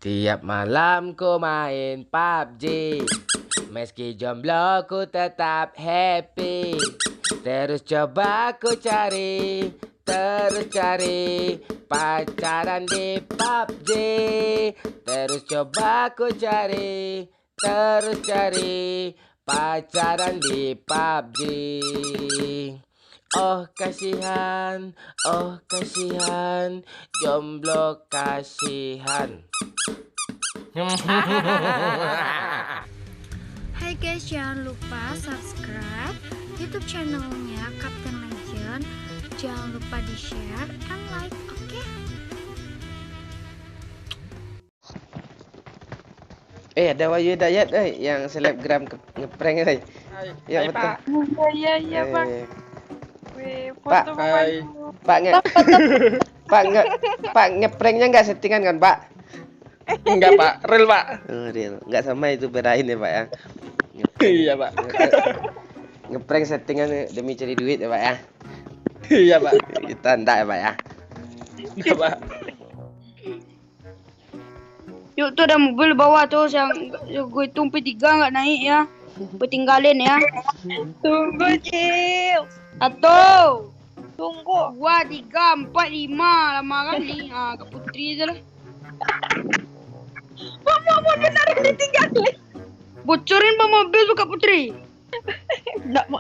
Tiap malam ku main PUBG, meski jomblo ku tetap happy. Terus coba ku cari, terus cari pacaran di PUBG. Terus coba ku cari, terus cari pacaran di PUBG. Oh kasihan, jomblo kasihan. Hai guys, jangan lupa subscribe YouTube channelnya Captain Legend. Jangan lupa di share and like, oke? Ada Wahyu Dayat yang selebgram ngeprank Ya betul. Pak. Iya Pak. Wih, Pak, foto Bapak. Pak ngepranknya nggak settingan kan Pak? Enggak Pak, real Pak. Oh, real. Nggak sama itu berain ya Pak ya. Iya Pak. Ngeprank settingan demi cari duit ya Pak ya. Iya Pak. Kita enggak ya Pak ya. Iya Pak. Yuk tuh ada mobil bawah tuh yang gue tumpi 3 nggak naik ya. Gue tinggalin ya. Tunggu Cil. 1, Tunggu. 2, 3, 4, 5 lama kali. Kak Putri aja lah. Mau ditarik ditinggalin. Bocorin bang mobil tuh Kak Putri. Enggak mau.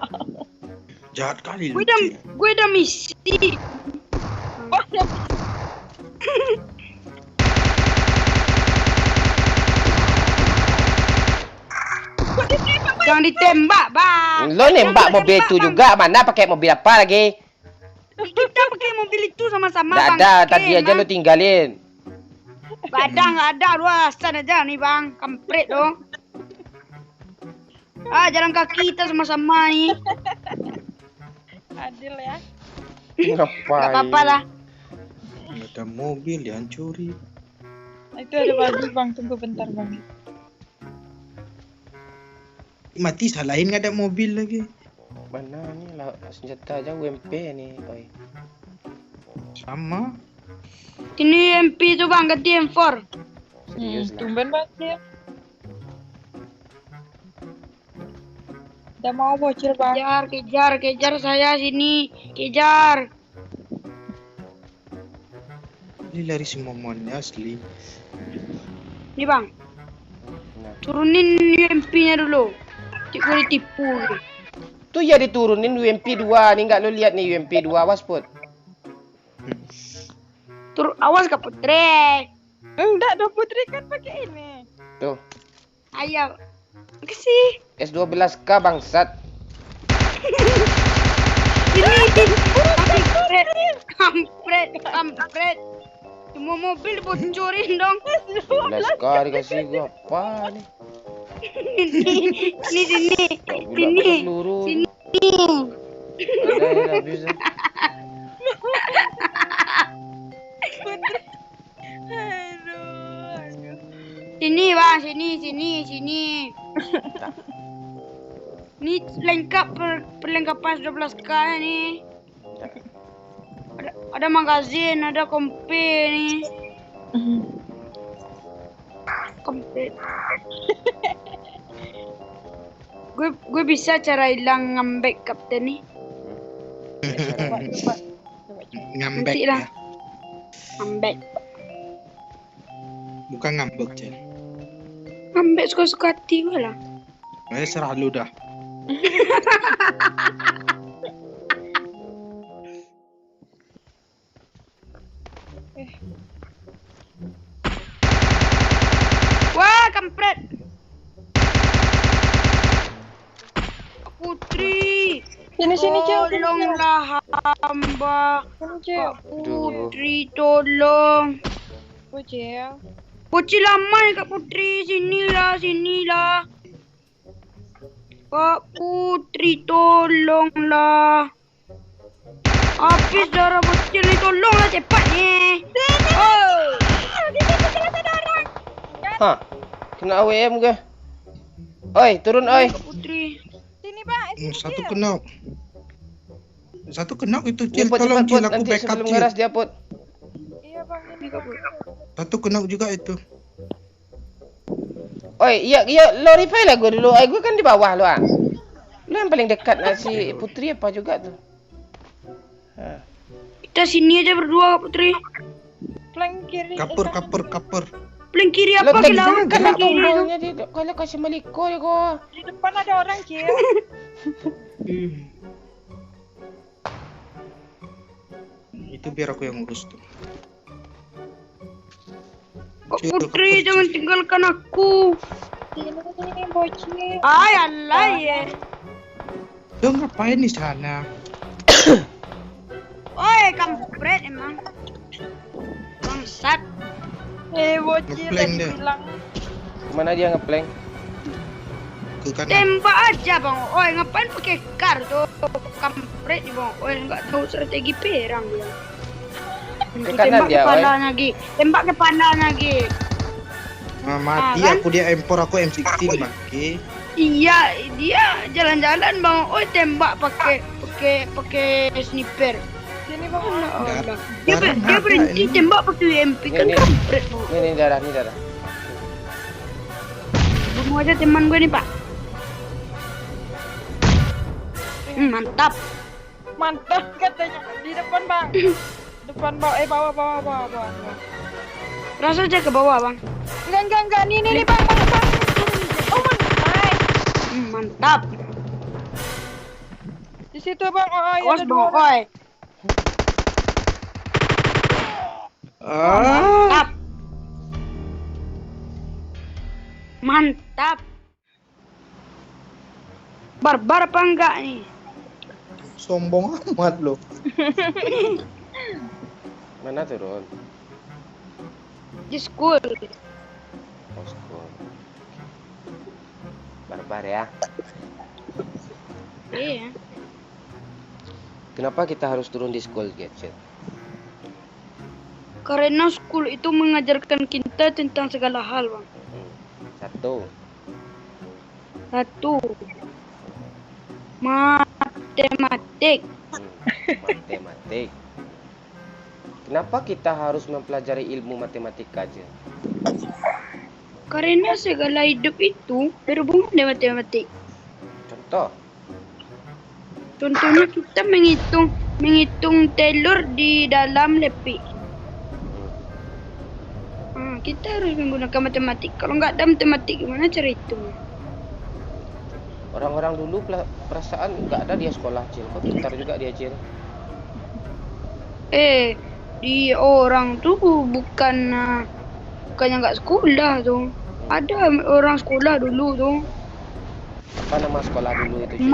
Jahat kali Gue lu. udah misi. Jangan ditembak bang. Lo nembak mobil itu juga, mana pakai mobil apa lagi? Kita pakai mobil itu sama-sama Nggak bang. ada, Oke, tadi aja Bang. lo tinggalin. Nggak ada, lu alasan aja nih bang, kampret dong. Jalan kaki kita sama-sama nih. Adil ya. Ngapain? Nggak apa-apa lah. Ada mobil dihancuri. Itu ada baju Bang, tunggu bentar Bang. Mati salahin nggak ada mobil lagi. Mana nih lah senjata aja UMP nih, oi. Sama. Ini MP tuh bang, ganti M4. Serius lah. Tumben banget ya. Udah mau bocil Bang. Kejar saya sini, kejar. Ini lari semua momonnya asli. Nih bang, Nah. turunin UMP-nya dulu. Gue ditipu. Tuh ya diturunin UMP 2 nih, nggak lo lihat nih UMP 2, awas Put. Awas Kak Putri. Enggak, Do Putri kan pakai ini. Tuh, Ayo. Makasih. S12K bangsat. Kampret. Semua mobil dibocorin dong. 12K dikasih gua apa nih? Sini. Peluru. Sini. Ada yang habis. Aduh. Sini bang, sini. Ini lengkap perlengkapan 12K nih. Ada magazin, ada kompe nih. Komplit. gue bisa cara hilang ngambek kapten nih. Coba. Ngambek Nanti lah. ya. Ngambek. Bukan ngambek Cel. Ngambek suka-suka hati gue lah. Serah lu dah. Wah, kampret. Putri. Sini Cil. Tolonglah hamba. Sini Cil. Kak Putri, tolong. Bocil. Bocil lama nih Kak Putri. Sinilah. Kak Putri, tolonglah. Habis darah bocil ni, tolonglah cepatnya. Oh. Hah? Kena AWM ke? Oi, turun oi. Kak Putri. Sini Bang, Satu kena. Satu kena itu Cel. Cepet, Tolong Cel, aku nanti backup sebelum Cel. ngeras dia Put. Iya Bang, ini Bang. Satu kena juga itu. Oi, iya lo revive lah gue dulu. Gue kan di bawah lo ah. Lo yang paling dekat si Putri apa juga tuh. Kita sini aja berdua Putri. Flank kiri. Kapur. Paling kiri Lo apa tadi kita? kan Paling kiri. tombolnya di kalau kasih meliko ya gue. Di depan ada orang, Cil. Itu biar aku yang ngurus tuh. Kok Putri jangan tinggalkan aku. Ini bocil. Ay, Allah ya. Lo ngapain di sana? Oi, kampret emang. Bangsat. Bocil Ngeplank tadi dia. bilang. Kemana dia ngeplank? Ke kanan. Tembak aja bang. Oi, ngapain pakai kar tuh? Kampret nih bang. Oi, nggak tahu strategi perang dia. Ke kanan Tembak dia, ke oi. pandanya lagi. Tembak ke pandanya lagi. Nah, mati kan? aku dia M4 aku M16 bangke. Iya, dia jalan-jalan bang. Oi, tembak pakai sniper. Sini bang. Allah. Darah Dia ada berhenti ini. tembak pakai UMP kan Ini. kampret. Bang. Ini darah. Bunuh aja teman gue nih pak. Mantap. Mantap katanya. Di depan bang. Depan bawah. bawah. Rasa aja ke bawah bang. Enggak. Nih bang. Oh mantap. Mantap. Di situ bang. Awas bang. Oi. Ah, Mantap. Barbar apa enggak nih? sombong amat lo. Mana turun? Di school. Oh, school. Barbar ya. Iya. Kenapa kita harus turun di school, Gadget? Karena school itu mengajarkan kita tentang segala hal, bang. Satu. Matematik. Matematik. Kenapa kita harus mempelajari ilmu matematika aja? Karena segala hidup itu berhubungan dengan matematik. Contoh. Contohnya kita menghitung telur di dalam lepi. Kita harus menggunakan matematik. Kalau nggak ada matematik, gimana cara hitung? Orang-orang dulu perasaan nggak ada dia sekolah, Cil. Kok pintar juga dia, Cil. Di orang tuh bukannya nggak sekolah tuh. Ada orang sekolah dulu tuh. Apa nama sekolah dulu itu, Cil?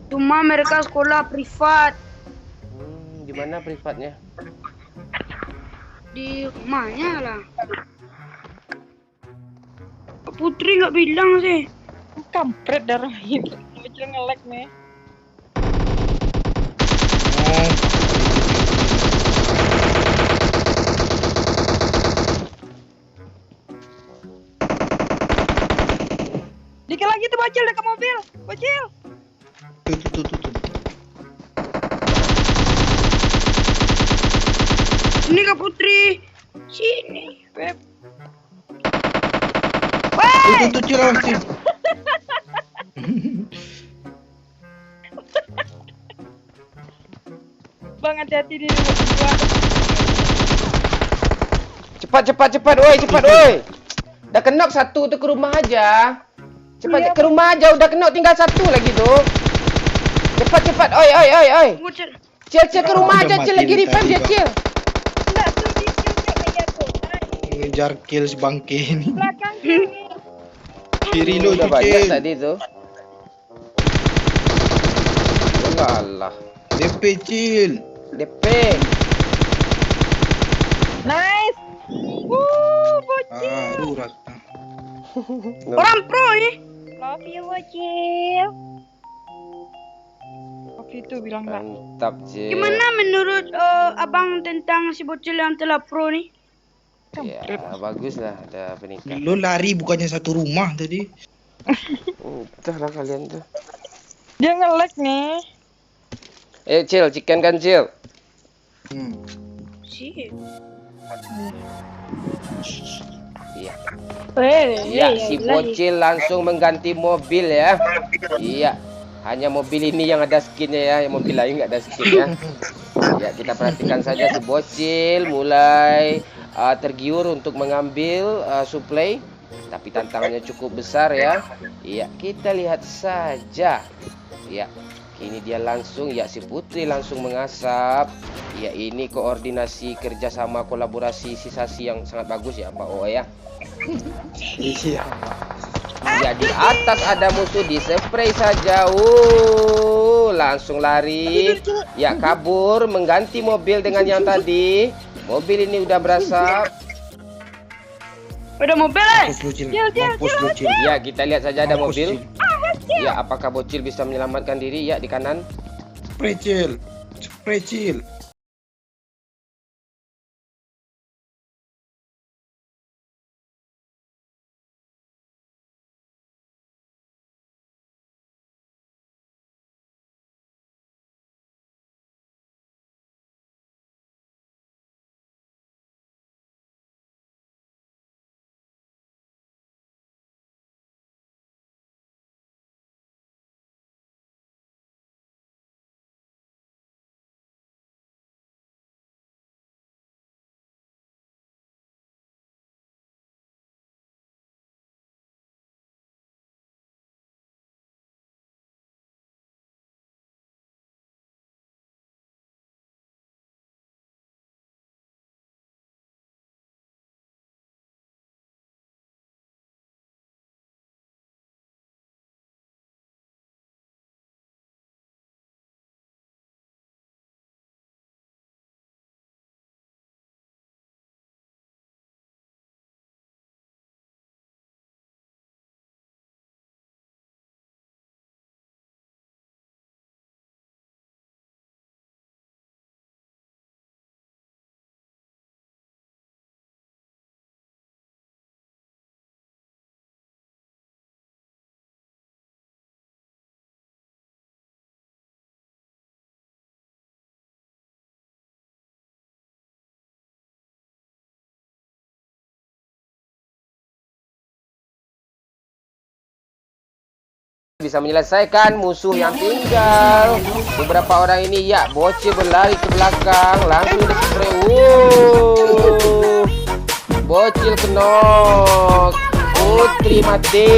Cuma mereka sekolah privat. Di mana privatnya? Di rumahnya lah. Putri nggak bilang sih. Kampret darah itu. Bocil nge-lag nih. Oh, Dikit lagi tuh bocil dekat mobil. Bocil. tuh. Ini Kak Putri. Sini. Beb. Tuh Cil, awas, Cil. Bang hati-hati di dua. Cepat, woi. Udah kenok satu tuh ke rumah aja. Cepat ke rumah aja, udah kenok tinggal satu lagi tuh. Cepat, oi. Tunggu, Cil. Cil ke rumah aja, Udah Cil matiin lagi revive tadi, dia, Bang. Cil. Enggak tuh di kiri kayak tuh. Ngejar kill si bangke ini. Belakang kiri. Kiri lo Udah tuh, banyak Cil. tadi tuh. Alah, DP Cil. DP. Nice. Bocil. Aduh, rata. Orang pro nih. Love you, bocil. Oke itu bilang enggak. Mantap, Cil. Gimana menurut abang tentang si bocil yang telah pro nih? Ya, bagus lah ada penikah. Lo lari bukannya satu rumah tadi. Entahlah kalian tuh. Dia nge-lag nih. Cil, chicken kan, Cil? Sih. Iya. Ya, si bocil langsung mengganti mobil ya. Iya, hanya mobil ini yang ada skinnya ya, yang mobil lain nggak ada skinnya. Ya, kita perhatikan saja si bocil mulai tergiur untuk mengambil suplai, tapi tantangannya cukup besar ya. Iya, kita lihat saja. Ya, kini dia langsung, ya si Putri langsung mengasap. Ya, ini koordinasi kerjasama kolaborasi sisasi yang sangat bagus ya Pak O ya. Iya. Ya, di atas ada musuh, di spray saja. Langsung lari. Ya, kabur mengganti mobil dengan yang tadi. Mobil ini udah berasap. Udah mobil Mampus bocil. Mampus bocil. Ya, kita lihat saja ada Mampus, mobil. Cil. Ya, apakah bocil bisa menyelamatkan diri? Ya, di kanan. Spray Cil. Spray Cil. Bisa menyelesaikan musuh yang tinggal. Beberapa orang ini, ya, bocil berlari ke belakang, langsung di spray. Bocil kenok. Putri mati.